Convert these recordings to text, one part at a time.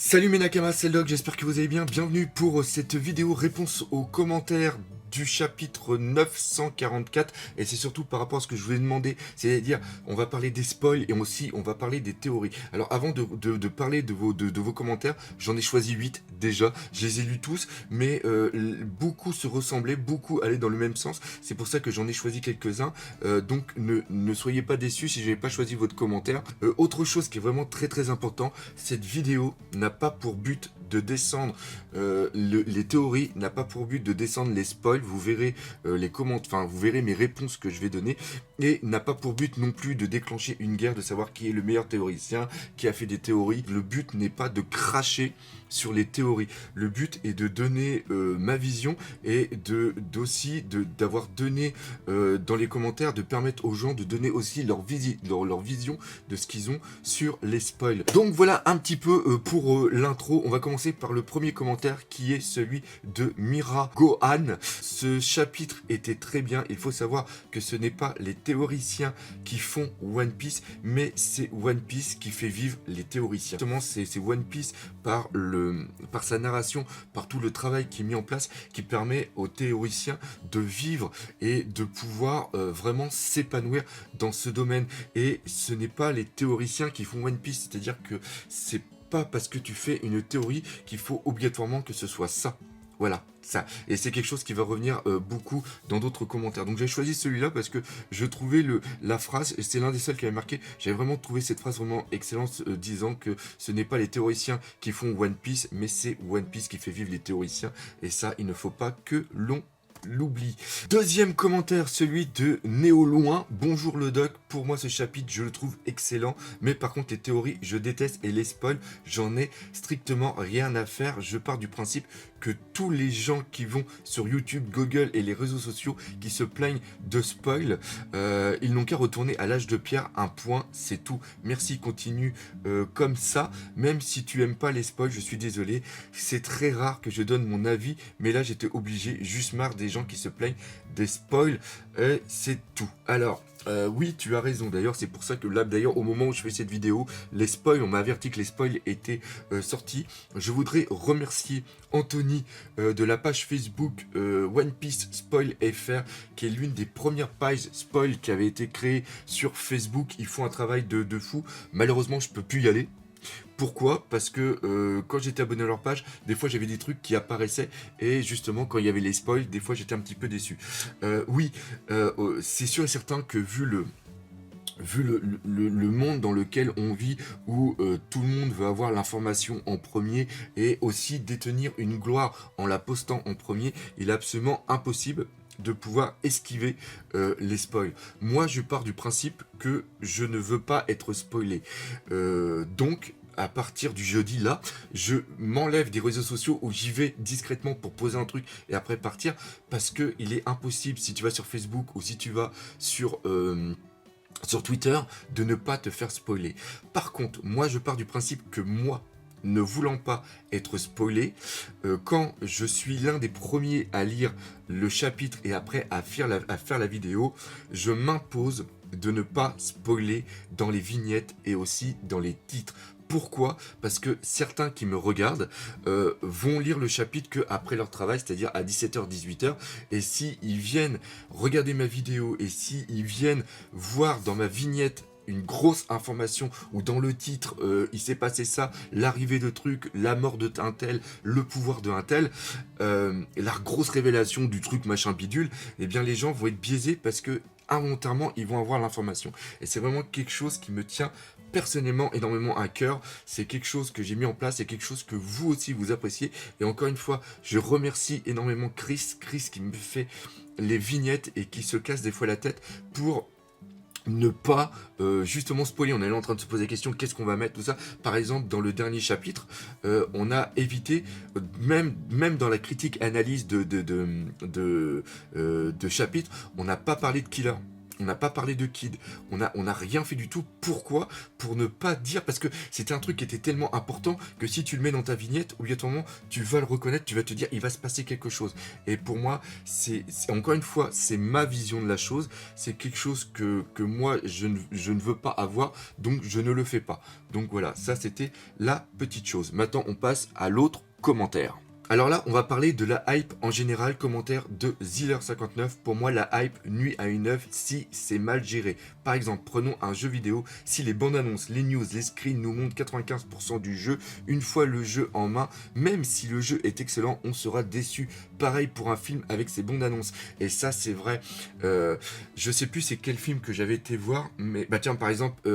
Salut mes Nakamas, c'est le Doc, j'espère que vous allez bien. Bienvenue pour cette vidéo réponse aux commentaires du chapitre 944. Et c'est surtout par rapport à ce que je vous ai demandé, c'est-à-dire on va parler des spoils et aussi on va parler des théories. Alors avant de parler de vos commentaires, j'en ai choisi 8 déjà, je les ai lus tous, mais beaucoup se ressemblaient, beaucoup allaient dans le même sens. C'est pour ça que j'en ai choisi quelques-uns, donc ne soyez pas déçus si je n'ai pas choisi votre commentaire. Autre chose qui est vraiment très important, cette vidéo n'a pas pour but de descendre les théories, n'a pas pour but de descendre les spoils. Vous verrez les commentaires, enfin vous verrez mes réponses que je vais donner, et n'a pas pour but non plus de déclencher une guerre, de savoir qui est le meilleur théoricien, qui a fait des théories. Le but n'est pas de cracher sur les théories. Le but est de donner ma vision et d'aussi d'avoir donné dans les commentaires, de permettre aux gens de donner aussi leur vision de ce qu'ils ont sur les spoils. Donc voilà un petit peu pour l'intro. On va commencer par le premier commentaire qui est celui de Mira Gohan. Ce chapitre était très bien. Il faut savoir que ce n'est pas les théoriciens qui font One Piece, mais c'est One Piece qui fait vivre les théoriciens. Justement, c'est One Piece par sa narration, par tout le travail qui est mis en place, qui permet aux théoriciens de vivre et de pouvoir vraiment s'épanouir dans ce domaine. Et ce n'est pas les théoriciens qui font One Piece, c'est-à-dire que c'est pas parce que tu fais une théorie qu'il faut obligatoirement que ce soit ça. Voilà, ça. Et c'est quelque chose qui va revenir beaucoup dans d'autres commentaires. Donc j'ai choisi celui-là parce que je trouvais la phrase, et c'est l'un des seuls qui avait marqué, j'avais vraiment trouvé cette phrase vraiment excellente, disant que ce n'est pas les théoriciens qui font One Piece, mais c'est One Piece qui fait vivre les théoriciens. Et ça, il ne faut pas que l'on l'oublie. Deuxième commentaire, celui de Néo Loin. Bonjour le doc, pour moi ce chapitre je le trouve excellent, mais par contre les théories je déteste et les spoils j'en ai strictement rien à faire. Je pars du principe que tous les gens qui vont sur YouTube, Google et les réseaux sociaux qui se plaignent de spoil, ils n'ont qu'à retourner à l'âge de pierre, un point, c'est tout. Merci, continue comme ça, même si tu aimes pas les spoils, je suis désolé, c'est très rare que je donne mon avis, mais là j'étais obligé, juste marre des gens qui se plaignent des spoils, et c'est tout. Alors, oui, tu as raison. D'ailleurs, c'est pour ça que là, d'ailleurs, au moment où je fais cette vidéo, les spoils, on m'a averti que les spoils étaient sortis. Je voudrais remercier Anthony de la page Facebook One Piece Spoil FR, qui est l'une des premières pages spoil qui avait été créée sur Facebook. Ils font un travail de fou. Malheureusement, je peux plus y aller. Pourquoi? Parce que quand j'étais abonné à leur page, des fois j'avais des trucs qui apparaissaient, et justement quand il y avait les spoils, des fois j'étais un petit peu déçu. Oui, c'est sûr et certain que vu le monde dans lequel on vit, où tout le monde veut avoir l'information en premier et aussi détenir une gloire en la postant en premier, il est absolument impossible de pouvoir esquiver les spoils. Moi je pars du principe que je ne veux pas être spoilé, donc à partir du jeudi là, je m'enlève des réseaux sociaux où j'y vais discrètement pour poser un truc et après partir, parce que il est impossible, si tu vas sur Facebook ou si tu vas sur Twitter, de ne pas te faire spoiler. Par contre, moi je pars du principe que moi, ne voulant pas être spoilé, quand je suis l'un des premiers à lire le chapitre et après à faire la vidéo, je m'impose de ne pas spoiler dans les vignettes et aussi dans les titres. Pourquoi? Parce que certains qui me regardent vont lire le chapitre qu'après leur travail, c'est-à-dire à 17h, 18h, et si ils viennent regarder ma vidéo et si ils viennent voir dans ma vignette une grosse information, ou dans le titre il s'est passé ça, l'arrivée de truc, la mort de un tel, le pouvoir de un tel, la grosse révélation du truc machin bidule, eh bien les gens vont être biaisés parce que involontairement ils vont avoir l'information. Et c'est vraiment quelque chose qui me tient personnellement énormément à cœur. C'est quelque chose que j'ai mis en place, c'est quelque chose que vous aussi vous appréciez. Et encore une fois, je remercie énormément Chris qui me fait les vignettes et qui se casse des fois la tête pour ne pas justement spoiler. On est là en train de se poser la question, qu'est-ce qu'on va mettre, tout ça. Par exemple, dans le dernier chapitre, on a évité, même dans la critique analyse de chapitre, on n'a pas parlé de Killer. On n'a pas parlé de Kid, on a rien fait du tout. Pourquoi? Pour ne pas dire, parce que c'était un truc qui était tellement important que si tu le mets dans ta vignette, obligatoirement, tu vas le reconnaître, tu vas te dire, il va se passer quelque chose. Et pour moi, encore une fois, c'est ma vision de la chose, c'est quelque chose que moi, je ne veux pas avoir, donc je ne le fais pas. Donc voilà, ça c'était la petite chose. Maintenant, on passe à l'autre commentaire. Alors là, on va parler de la hype en général, commentaire de Ziller59. Pour moi, la hype nuit à une œuvre si c'est mal géré. Par exemple, prenons un jeu vidéo. Si les bandes annonces, les news, les screens nous montrent 95% du jeu, une fois le jeu en main, même si le jeu est excellent, on sera déçu. Pareil pour un film avec ses bandes annonces. Et ça, c'est vrai. Je sais plus c'est quel film que j'avais été voir, mais bah tiens, par exemple,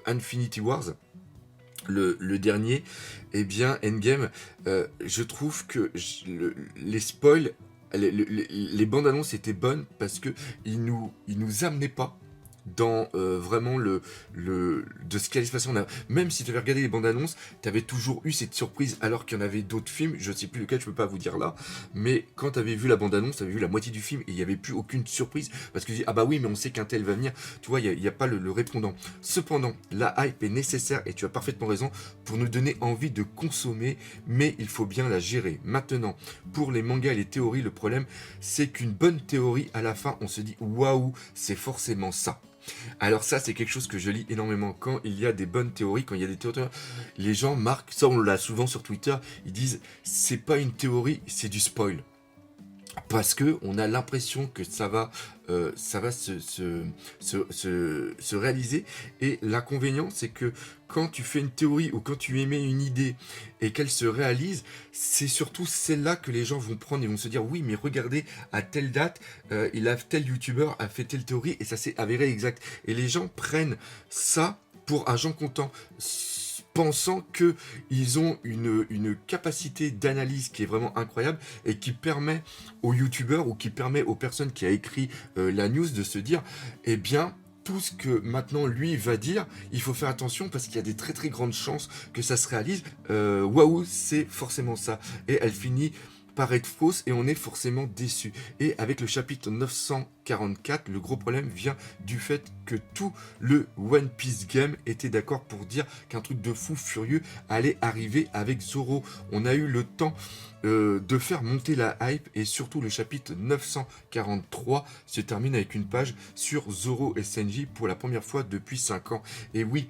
Infinity Wars. Le dernier, eh bien, Endgame, je trouve que les spoils, les bandes annonces étaient bonnes parce que ils nous amenaient pas dans vraiment de ce qui allait se passer. Même si tu avais regardé les bandes annonces, tu avais toujours eu cette surprise alors qu'il y en avait d'autres films, je ne sais plus lequel, je peux pas vous dire là, mais quand tu avais vu la bande annonce, tu avais vu la moitié du film et il n'y avait plus aucune surprise parce que tu dis, ah bah oui, mais on sait qu'un tel va venir, tu vois, il n'y a pas le répondant. Cependant, la hype est nécessaire et tu as parfaitement raison pour nous donner envie de consommer, mais il faut bien la gérer. Maintenant, pour les mangas et les théories, le problème, c'est qu'une bonne théorie, à la fin, on se dit, waouh, c'est forcément ça. Alors ça, c'est quelque chose que je lis énormément. Quand il y a des bonnes théories, quand il y a des théories, les gens marquent, ça on l'a souvent sur Twitter, ils disent, c'est pas une théorie, c'est du spoil. Parce que on a l'impression que ça va se réaliser. Et l'inconvénient, c'est que quand tu fais une théorie ou quand tu émets une idée et qu'elle se réalise, c'est surtout celle-là que les gens vont prendre et vont se dire, oui, mais regardez, à telle date, tel youtubeur a fait telle théorie et ça s'est avéré exact. Et les gens prennent ça pour argent comptant, pensant qu'ils ont une capacité d'analyse qui est vraiment incroyable et qui permet aux youtubeurs ou qui permet aux personnes qui a écrit la news de se dire, eh bien, tout ce que maintenant lui va dire, il faut faire attention parce qu'il y a des très très grandes chances que ça se réalise. Waouh, c'est forcément ça. Et elle finit par être fausse et on est forcément déçu. Et avec le chapitre 944, le gros problème vient du fait que tout le One Piece Game était d'accord pour dire qu'un truc de fou furieux allait arriver avec Zoro. On a eu le temps de faire monter la hype et surtout le chapitre 943 se termine avec une page sur Zoro et Senji pour la première fois depuis 5 ans. Et oui,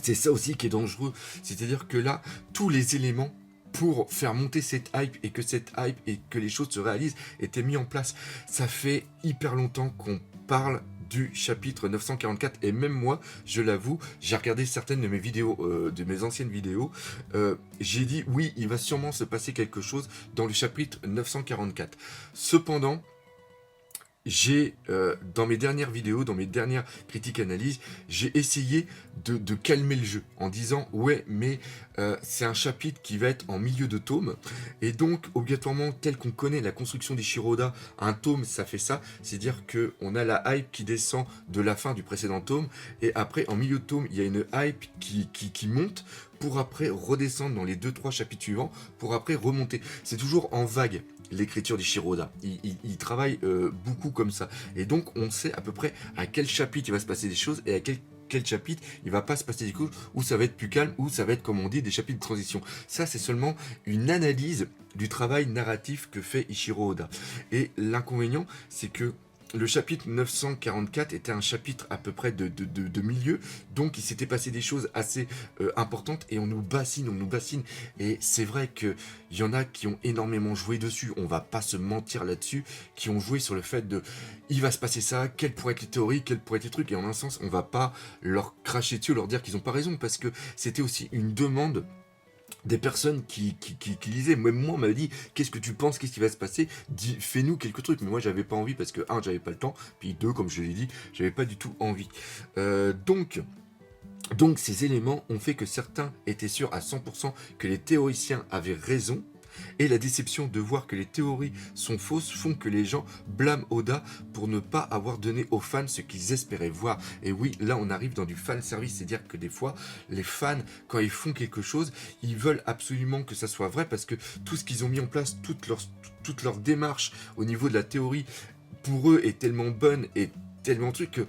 c'est ça aussi qui est dangereux. C'est-à-dire que là, tous les éléments pour faire monter cette hype et que cette hype et que les choses se réalisent étaient mis en place. Ça fait hyper longtemps qu'on parle du chapitre 944 et même moi, je l'avoue, j'ai regardé certaines de mes vidéos, de mes anciennes vidéos, j'ai dit oui, il va sûrement se passer quelque chose dans le chapitre 944. Cependant, j'ai, dans mes dernières vidéos, dans mes dernières critiques analyses, j'ai essayé de calmer le jeu en disant ouais, mais c'est un chapitre qui va être en milieu de tome et donc obligatoirement tel qu'on connaît la construction d'Ichiro Oda, un tome ça fait ça, c'est-à-dire que on a la hype qui descend de la fin du précédent tome et après en milieu de tome il y a une hype qui monte pour après redescendre dans les 2-3 chapitres suivants pour après remonter. C'est toujours en vague. L'écriture d'Ichiro Oda. Il travaille beaucoup comme ça. Et donc, on sait à peu près à quel chapitre il va se passer des choses et à quel chapitre il va pas se passer des choses, où ça va être plus calme, où ça va être, comme on dit, des chapitres de transition. Ça, c'est seulement une analyse du travail narratif que fait Ichiro Oda. Et l'inconvénient, c'est que le chapitre 944 était un chapitre à peu près de milieu, donc il s'était passé des choses assez importantes et on nous bassine. Et c'est vrai qu'il y en a qui ont énormément joué dessus, on va pas se mentir là-dessus, qui ont joué sur le fait de il va se passer ça, quelles pourraient être les théories, quels pourraient être les trucs, et en un sens, on va pas leur cracher dessus, leur dire qu'ils ont pas raison, parce que c'était aussi une demande des personnes qui lisaient. Même moi, on m'avait dit qu'est-ce que tu penses, qu'est-ce qui va se passer, fais-nous quelques trucs. Mais moi, j'avais pas envie parce que, un, j'avais pas le temps, puis deux, comme je l'ai dit, j'avais pas du tout envie. Donc, ces éléments ont fait que certains étaient sûrs à 100% que les théoriciens avaient raison. Et la déception de voir que les théories sont fausses font que les gens blâment Oda pour ne pas avoir donné aux fans ce qu'ils espéraient voir. Et oui, là on arrive dans du fan service, c'est-à-dire que des fois, les fans, quand ils font quelque chose, ils veulent absolument que ça soit vrai parce que tout ce qu'ils ont mis en place, toute leur démarche au niveau de la théorie, pour eux est tellement bonne et tellement de trucs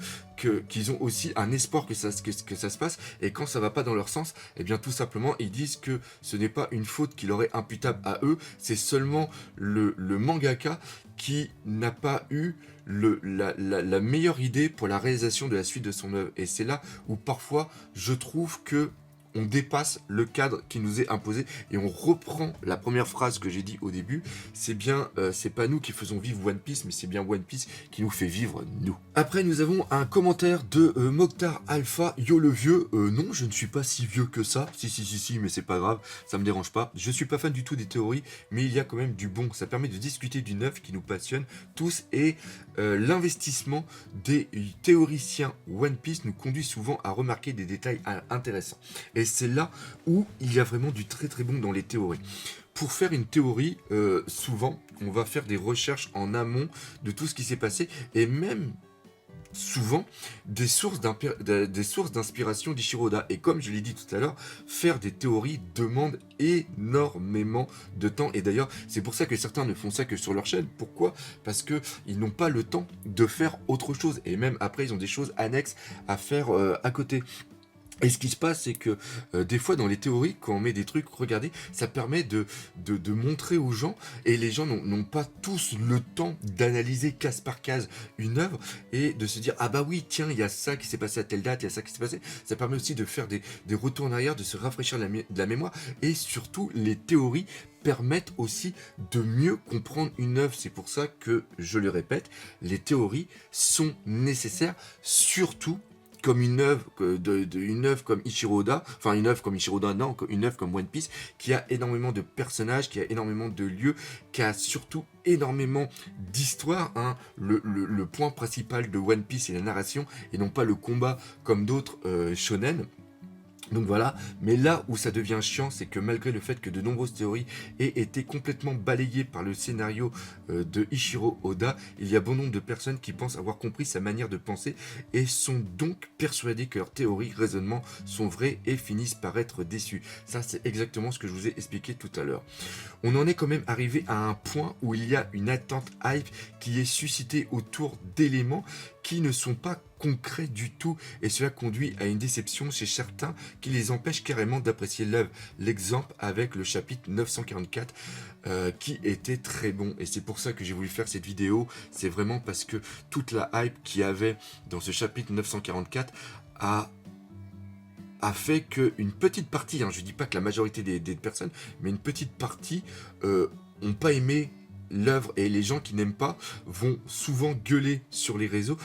qu'ils ont aussi un espoir que ça se passe, et quand ça va pas dans leur sens, et bien tout simplement ils disent que ce n'est pas une faute qui leur est imputable à eux, c'est seulement le mangaka qui n'a pas eu la meilleure idée pour la réalisation de la suite de son œuvre. Et c'est là où parfois je trouve que on dépasse le cadre qui nous est imposé et on reprend la première phrase que j'ai dit au début. C'est bien, c'est pas nous qui faisons vivre One Piece, mais c'est bien One Piece qui nous fait vivre nous. Après, nous avons un commentaire de Mokhtar Alpha. Yo le vieux, non, je ne suis pas si vieux que ça. Si, mais c'est pas grave, ça me dérange pas. Je suis pas fan du tout des théories, mais il y a quand même du bon. Ça permet de discuter du neuf qui nous passionne tous et l'investissement des théoriciens One Piece nous conduit souvent à remarquer des détails intéressants. Et c'est là où il y a vraiment du très très bon dans les théories. Pour faire une théorie, souvent, on va faire des recherches en amont de tout ce qui s'est passé, et même souvent des sources d'inspiration d'Ichiro Oda. Et comme je l'ai dit tout à l'heure, faire des théories demande énormément de temps. Et d'ailleurs, c'est pour ça que certains ne font ça que sur leur chaîne. Pourquoi? Parce qu'ils n'ont pas le temps de faire autre chose. Et même après, ils ont des choses annexes à faire à côté. Et ce qui se passe, c'est que des fois dans les théories, quand on met des trucs, regardez, ça permet de montrer aux gens, et les gens n'ont pas tous le temps d'analyser case par case une œuvre, et de se dire, ah bah oui, tiens, il y a ça qui s'est passé à telle date, il y a ça qui s'est passé. Ça permet aussi de faire des retours en arrière, de se rafraîchir de la mémoire, et surtout, les théories permettent aussi de mieux comprendre une œuvre. C'est pour ça que, je le répète, les théories sont nécessaires, surtout comme une œuvre, une œuvre comme Ichiro Oda, enfin une œuvre comme Ichiro Oda, non, une œuvre comme One Piece, qui a énormément de personnages, qui a énormément de lieux, qui a surtout énormément d'histoire. Hein. Le point principal de One Piece, c'est la narration, et non pas le combat comme d'autres shonen. Donc voilà, mais là où ça devient chiant, c'est que malgré le fait que de nombreuses théories aient été complètement balayées par le scénario de Ichiro Oda, il y a bon nombre de personnes qui pensent avoir compris sa manière de penser et sont donc persuadées que leurs théories, raisonnements sont vrais et finissent par être déçus. Ça, c'est exactement ce que je vous ai expliqué tout à l'heure. On en est quand même arrivé à un point où il y a une attente hype qui est suscitée autour d'éléments qui ne sont pas concrets du tout, et cela conduit à une déception chez certains qui les empêche carrément d'apprécier l'œuvre. L'exemple avec le chapitre 944 qui était très bon, et c'est pour ça que j'ai voulu faire cette vidéo. C'est vraiment parce que toute la hype qu'il y avait dans ce chapitre 944 a fait qu'une petite partie, hein, je ne dis pas que la majorité des personnes, mais une petite partie n'ont pas aimé l'œuvre, et les gens qui n'aiment pas vont souvent gueuler sur les réseaux,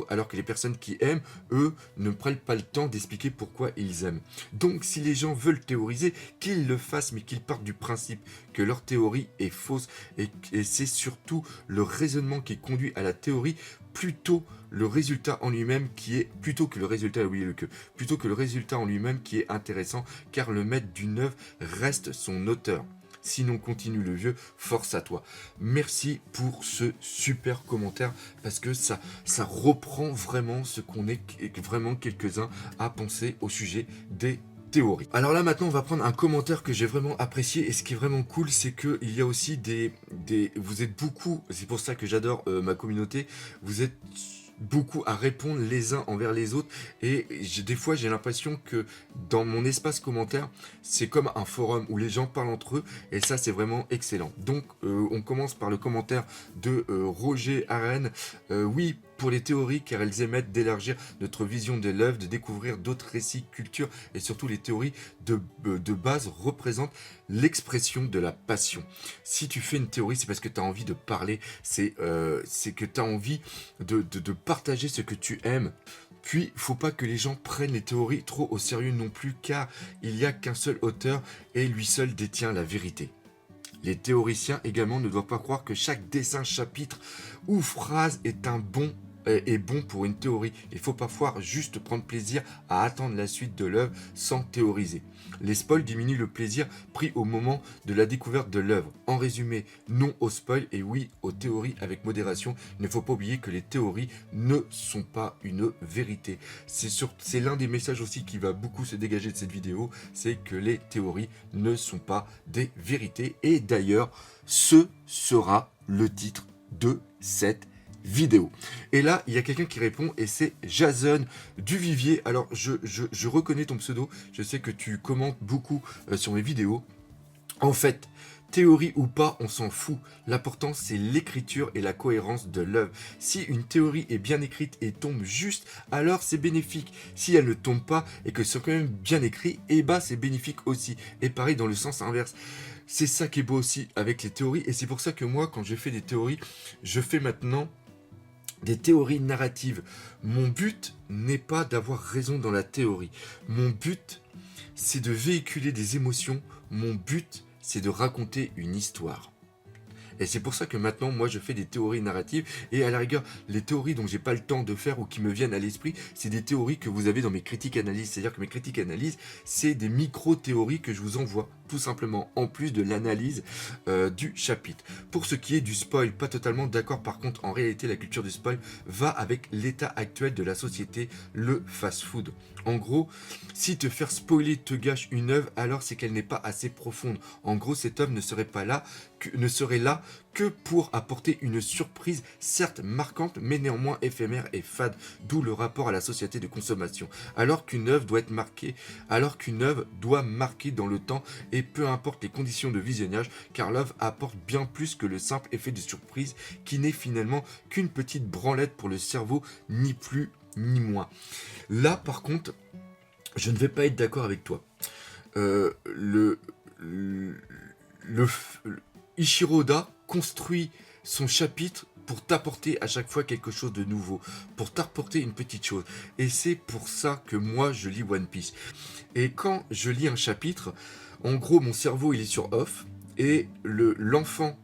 alors que les personnes qui aiment, eux, ne prennent pas le temps d'expliquer pourquoi ils aiment. Donc si les gens veulent théoriser, qu'ils le fassent, mais qu'ils partent du principe que leur théorie est fausse, et c'est surtout le raisonnement qui conduit à la théorie, plutôt le résultat en lui-même qui est, plutôt que le résultat en lui-même qui est intéressant, car le maître d'une œuvre reste son auteur. Sinon, continue le vieux, force à toi. Merci pour ce super commentaire, parce que ça reprend vraiment ce qu'on est vraiment quelques-uns à penser au sujet des théories. Alors là, maintenant, on va prendre un commentaire que j'ai vraiment apprécié, et ce qui est vraiment cool, c'est que il y a aussi vous êtes beaucoup, c'est pour ça que j'adore ma communauté, vous êtes beaucoup à répondre les uns envers les autres, et des fois j'ai l'impression que dans mon espace commentaire c'est comme un forum où les gens parlent entre eux, et ça c'est vraiment excellent. Donc on commence par le commentaire de Roger Arène. Oui, pour les théories, car elles émettent d'élargir notre vision de l'œuvre, de découvrir d'autres récits, cultures, et surtout les théories de base représentent l'expression de la passion. Si tu fais une théorie, c'est parce que tu as envie de parler, c'est que tu as envie de partager ce que tu aimes. Puis, faut pas que les gens prennent les théories trop au sérieux non plus, car il n'y a qu'un seul auteur, et lui seul détient la vérité. Les théoriciens également ne doivent pas croire que chaque dessin, chapitre ou phrase est bon pour une théorie. Il faut parfois juste prendre plaisir à attendre la suite de l'œuvre sans théoriser. Les spoils diminuent le plaisir pris au moment de la découverte de l'œuvre. En résumé, non aux spoils et oui aux théories avec modération. Il ne faut pas oublier que les théories ne sont pas une vérité. C'est l'un des messages aussi qui va beaucoup se dégager de cette vidéo, c'est que les théories ne sont pas des vérités. Et d'ailleurs, ce sera le titre de cette vidéo. Et là, il y a quelqu'un qui répond et c'est Jason Duvivier. Alors, je reconnais ton pseudo, je sais que tu commentes beaucoup sur mes vidéos. En fait, théorie ou pas, on s'en fout. L'important, c'est l'écriture et la cohérence de l'œuvre. Si une théorie est bien écrite et tombe juste, alors c'est bénéfique. Si elle ne tombe pas et que c'est quand même bien écrit, eh ben c'est bénéfique aussi. Et pareil dans le sens inverse. C'est ça qui est beau aussi avec les théories. Et c'est pour ça que moi, quand je fais des théories, je fais maintenant des théories narratives. Mon but n'est pas d'avoir raison dans la théorie. Mon but, c'est de véhiculer des émotions. Mon but, c'est de raconter une histoire. Et c'est pour ça que maintenant, moi, je fais des théories narratives. Et à la rigueur, les théories dont j'ai pas le temps de faire ou qui me viennent à l'esprit, c'est des théories que vous avez dans mes critiques analyses. C'est-à-dire que mes critiques analyses, c'est des micro-théories que je vous envoie, tout simplement, en plus de l'analyse du chapitre. Pour ce qui est du spoil, pas totalement d'accord. Par contre, en réalité, la culture du spoil va avec l'état actuel de la société, le fast-food. En gros, si te faire spoiler te gâche une œuvre, alors c'est qu'elle n'est pas assez profonde. En gros, cette œuvre ne serait là que pour apporter une surprise, certes marquante, mais néanmoins éphémère et fade, d'où le rapport à la société de consommation. Alors qu'une œuvre doit marquer dans le temps, et peu importe les conditions de visionnage, car l'œuvre apporte bien plus que le simple effet de surprise, qui n'est finalement qu'une petite branlette pour le cerveau, ni plus ni moins. Là, par contre, je ne vais pas être d'accord avec toi. Ichiro Oda construit son chapitre pour t'apporter à chaque fois quelque chose de nouveau, pour t'apporter une petite chose. Et c'est pour ça que moi, je lis One Piece. Et quand je lis un chapitre, en gros, mon cerveau, il est sur off, et l'enfant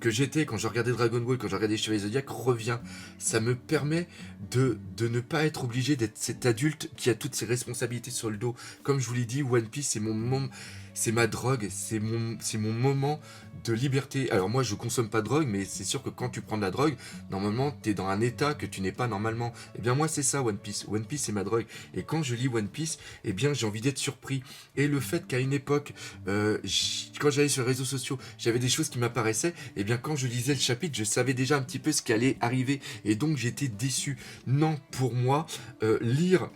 que j'étais quand je regardais Dragon Ball, quand je regardais Chevalier Zodiac, revient. Ça me permet de ne pas être obligé d'être cet adulte qui a toutes ses responsabilités sur le dos. Comme je vous l'ai dit, One Piece, c'est ma drogue, c'est mon moment de liberté. Alors moi, je consomme pas de drogue, mais c'est sûr que quand tu prends de la drogue, normalement, tu es dans un état que tu n'es pas normalement. Eh bien moi, c'est ça, One Piece. One Piece, c'est ma drogue. Et quand je lis One Piece, eh bien, j'ai envie d'être surpris. Et le fait qu'à une époque, quand j'allais sur les réseaux sociaux, j'avais des choses qui m'apparaissaient, eh bien, quand je lisais le chapitre, je savais déjà un petit peu ce qui allait arriver. Et donc, j'étais déçu. Non, pour moi, lire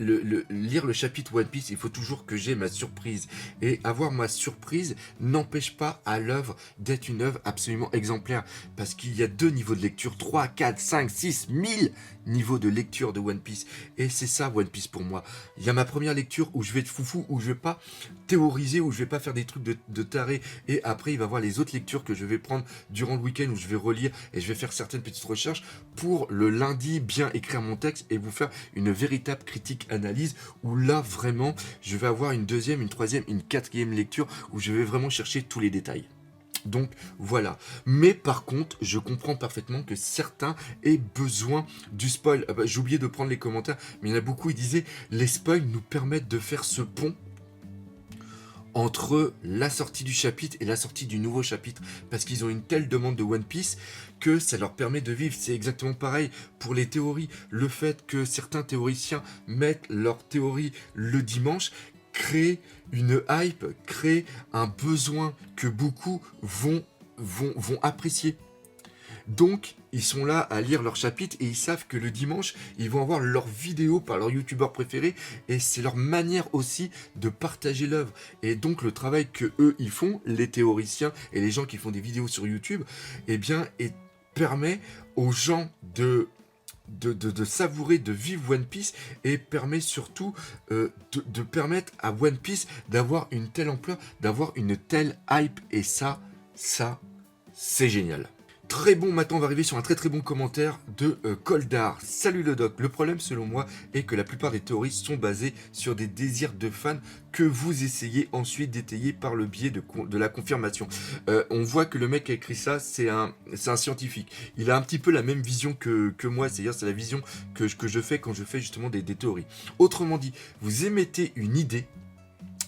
le chapitre One Piece, il faut toujours que j'ai ma surprise. Et avoir ma surprise n'empêche pas à l'œuvre d'être une œuvre absolument exemplaire. Parce qu'il y a 2 niveaux de lecture, 3, 4, 5, 6, 1000 niveaux de lecture de One Piece. Et c'est ça One Piece pour moi. Il y a ma première lecture où je vais être foufou, où je vais pas théoriser, où je vais pas faire des trucs de taré. Et après, il va y avoir les autres lectures que je vais prendre durant le week-end où je vais relire et je vais faire certaines petites recherches pour le lundi bien écrire mon texte et vous faire une véritable critique analyse où là vraiment je vais avoir une deuxième, une troisième, une quatrième lecture où je vais vraiment chercher tous les détails. Donc voilà. Mais par contre, je comprends parfaitement que certains aient besoin du spoil. Ah bah, j'ai oublié de prendre les commentaires, mais il y en a beaucoup, ils disaient les spoils nous permettent de faire ce pont entre la sortie du chapitre et la sortie du nouveau chapitre, parce qu'ils ont une telle demande de One Piece que ça leur permet de vivre. C'est exactement pareil pour les théories. Le fait que certains théoriciens mettent leurs théories le dimanche crée une hype, crée un besoin que beaucoup vont apprécier. Donc, ils sont là à lire leur chapitre et ils savent que le dimanche, ils vont avoir leur vidéo par leur youtubeur préféré et c'est leur manière aussi de partager l'œuvre. Et donc, le travail que eux, ils font, les théoriciens et les gens qui font des vidéos sur YouTube, eh bien, permet aux gens de savourer, de vivre One Piece et permet surtout de permettre à One Piece d'avoir une telle ampleur, d'avoir une telle hype et ça, c'est génial. Très bon, maintenant on va arriver sur un très très bon commentaire de Koldar. Salut le doc, le problème selon moi est que la plupart des théories sont basées sur des désirs de fans que vous essayez ensuite d'étayer par le biais de la confirmation. On voit que le mec qui a écrit ça, c'est un scientifique. Il a un petit peu la même vision que moi, c'est-à-dire c'est la vision que je fais quand je fais justement des théories. Autrement dit, vous émettez une idée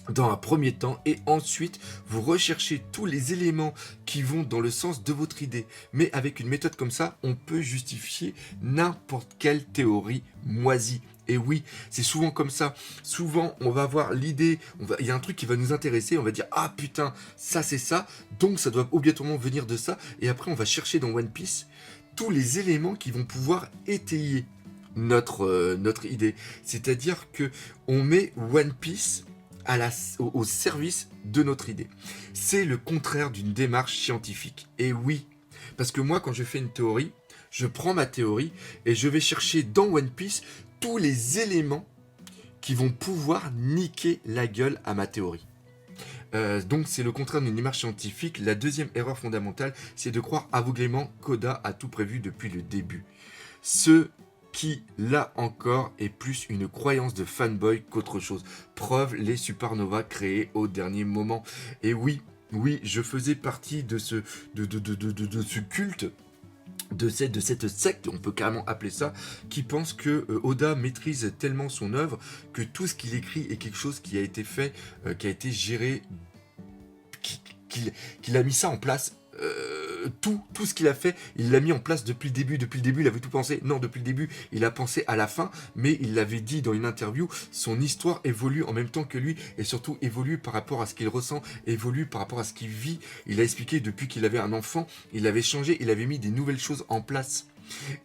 dans un premier temps et ensuite vous recherchez tous les éléments qui vont dans le sens de votre idée. Mais avec une méthode comme ça, on peut justifier n'importe quelle théorie moisie. Et oui, c'est souvent comme ça. Souvent, on va avoir l'idée, il y a un truc qui va nous intéresser, on va dire « Ah putain, ça c'est ça, donc ça doit obligatoirement venir de ça. » Et après, on va chercher dans One Piece tous les éléments qui vont pouvoir étayer notre idée. C'est-à-dire que on met One Piece au service de notre idée. C'est le contraire d'une démarche scientifique. Et oui, parce que moi, quand je fais une théorie, je prends ma théorie et je vais chercher dans One Piece tous les éléments qui vont pouvoir niquer la gueule à ma théorie. Donc c'est le contraire d'une démarche scientifique. La deuxième erreur fondamentale, c'est de croire aveuglément qu'Oda a tout prévu depuis le début. Ce qui, là encore, est plus une croyance de fanboy qu'autre chose. Preuve, les supernovas créés au dernier moment. Et oui, je faisais partie de ce culte, de cette secte, on peut carrément appeler ça, qui pense que Oda maîtrise tellement son œuvre que tout ce qu'il écrit est quelque chose qui a été fait, qui a été géré, qu'il a mis ça en place. Tout ce qu'il a fait, il l'a mis en place depuis le début. Depuis le début, il avait tout pensé. Non, depuis le début, il a pensé à la fin, mais il l'avait dit dans une interview, son histoire évolue en même temps que lui, et surtout évolue par rapport à ce qu'il ressent, évolue par rapport à ce qu'il vit. Il a expliqué depuis qu'il avait un enfant, il avait changé, il avait mis des nouvelles choses en place.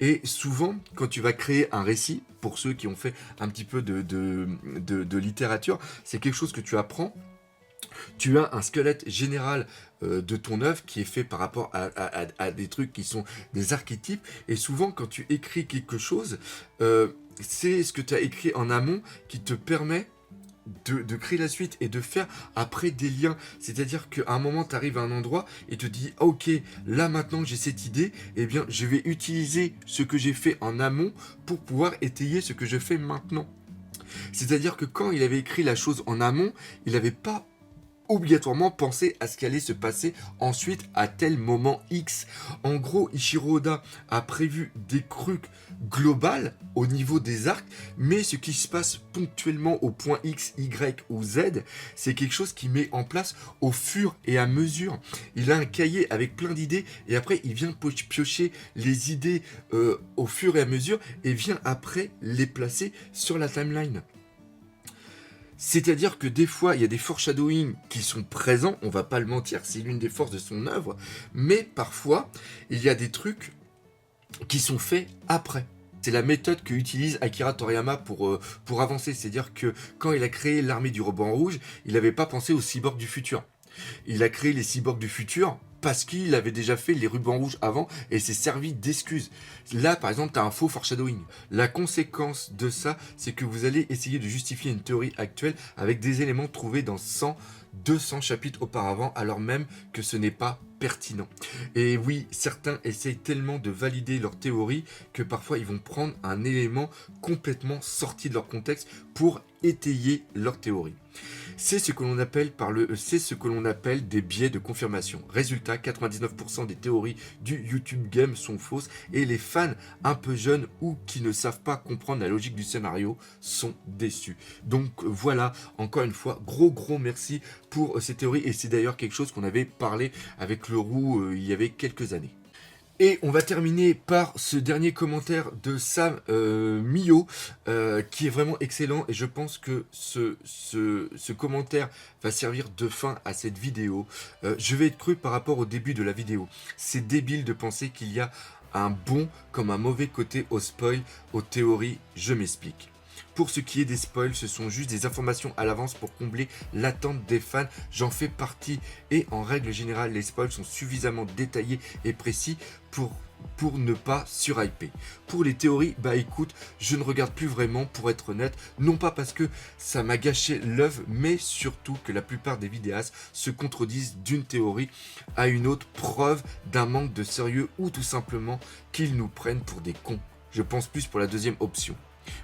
Et souvent, quand tu vas créer un récit, pour ceux qui ont fait un petit peu de littérature, c'est quelque chose que tu apprends. Tu as un squelette général de ton œuvre qui est fait par rapport à des trucs qui sont des archétypes. Et souvent, quand tu écris quelque chose, c'est ce que tu as écrit en amont qui te permet de créer la suite et de faire après des liens. C'est-à-dire qu'à un moment, tu arrives à un endroit et te dis ah, ok, là maintenant que j'ai cette idée, eh bien, je vais utiliser ce que j'ai fait en amont pour pouvoir étayer ce que je fais maintenant. C'est-à-dire que quand il avait écrit la chose en amont, il n'avait pas obligatoirement penser à ce qui allait se passer ensuite à tel moment X. En gros, Ichiro Oda a prévu des trucs globales au niveau des arcs, mais ce qui se passe ponctuellement au point X, Y ou Z, c'est quelque chose qu'il met en place au fur et à mesure. Il a un cahier avec plein d'idées et après il vient piocher les idées au fur et à mesure et vient après les placer sur la timeline. C'est-à-dire que des fois, il y a des foreshadowing qui sont présents, on va pas le mentir, c'est l'une des forces de son œuvre, mais parfois, il y a des trucs qui sont faits après. C'est la méthode que utilise Akira Toriyama pour avancer, c'est-à-dire que quand il a créé l'armée du ruban rouge, il n'avait pas pensé aux cyborgs du futur. Il a créé les cyborgs du futur parce qu'il avait déjà fait les rubans rouges avant et s'est servi d'excuses. Là, par exemple, tu as un faux foreshadowing. La conséquence de ça, c'est que vous allez essayer de justifier une théorie actuelle avec des éléments trouvés dans 100, 200 chapitres auparavant, alors même que ce n'est pas pertinent. Et oui, certains essayent tellement de valider leur théorie que parfois ils vont prendre un élément complètement sorti de leur contexte pour étayer leur théorie. C'est ce que l'on appelle des biais de confirmation. Résultat, 99% des théories du YouTube Game sont fausses et les fans un peu jeunes ou qui ne savent pas comprendre la logique du scénario sont déçus. Donc voilà, encore une fois, gros merci pour ces théories et c'est d'ailleurs quelque chose qu'on avait parlé avec le Roux il y avait quelques années. Et on va terminer par ce dernier commentaire de Sam Mio, qui est vraiment excellent. Et je pense que ce commentaire va servir de fin à cette vidéo. Je vais être cru par rapport au début de la vidéo. C'est débile de penser qu'il y a un bon comme un mauvais côté au spoil, aux théories, je m'explique. Pour ce qui est des spoils, ce sont juste des informations à l'avance pour combler l'attente des fans. J'en fais partie et en règle générale, les spoils sont suffisamment détaillés et précis pour ne pas surhyper. Pour les théories, bah écoute, je ne regarde plus vraiment pour être honnête, non pas parce que ça m'a gâché l'œuvre, mais surtout que la plupart des vidéastes se contredisent d'une théorie à une autre, preuve d'un manque de sérieux ou tout simplement qu'ils nous prennent pour des cons. Je pense plus pour la deuxième option.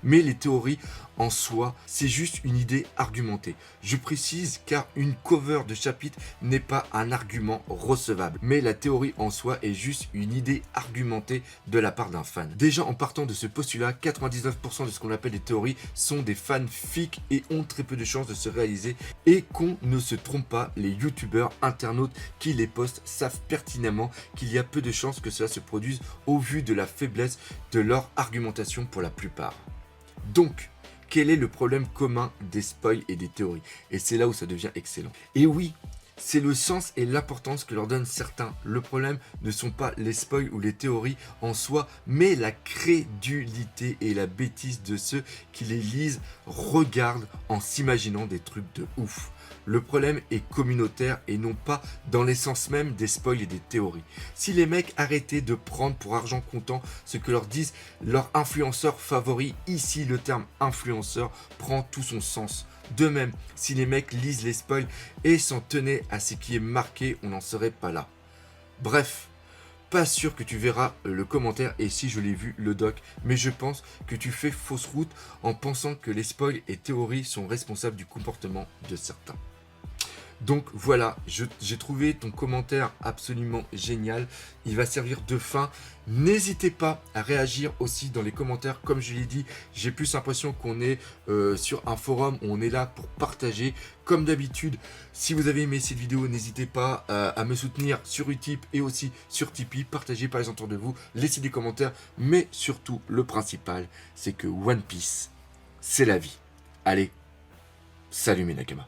Mais les théories en soi, c'est juste une idée argumentée. Je précise car une cover de chapitre n'est pas un argument recevable. Mais la théorie en soi est juste une idée argumentée de la part d'un fan. Déjà en partant de ce postulat, 99% de ce qu'on appelle des théories sont des fanfics et ont très peu de chances de se réaliser. Et qu'on ne se trompe pas, les youtubeurs, internautes qui les postent savent pertinemment qu'il y a peu de chances que cela se produise au vu de la faiblesse de leur argumentation pour la plupart. Donc, quel est le problème commun des spoils et des théories? Et c'est là où ça devient excellent. Et oui, c'est le sens et l'importance que leur donnent certains. Le problème ne sont pas les spoils ou les théories en soi, mais la crédulité et la bêtise de ceux qui les lisent, regardent en s'imaginant des trucs de ouf. Le problème est communautaire et non pas dans l'essence même des spoils et des théories. Si les mecs arrêtaient de prendre pour argent comptant ce que leur disent leurs influenceurs favoris, ici le terme influenceur prend tout son sens. De même, si les mecs lisent les spoils et s'en tenaient à ce qui est marqué, on n'en serait pas là. Bref, pas sûr que tu verras le commentaire et si je l'ai vu le doc, mais je pense que tu fais fausse route en pensant que les spoils et théories sont responsables du comportement de certains. Donc voilà, j'ai trouvé ton commentaire absolument génial. Il va servir de fin. N'hésitez pas à réagir aussi dans les commentaires. Comme je l'ai dit, j'ai plus l'impression qu'on est sur un forum où on est là pour partager. Comme d'habitude, si vous avez aimé cette vidéo, n'hésitez pas à me soutenir sur Utip et aussi sur Tipeee. Partagez par les autour de vous, laissez des commentaires. Mais surtout, le principal, c'est que One Piece, c'est la vie. Allez, salut mes Nakama.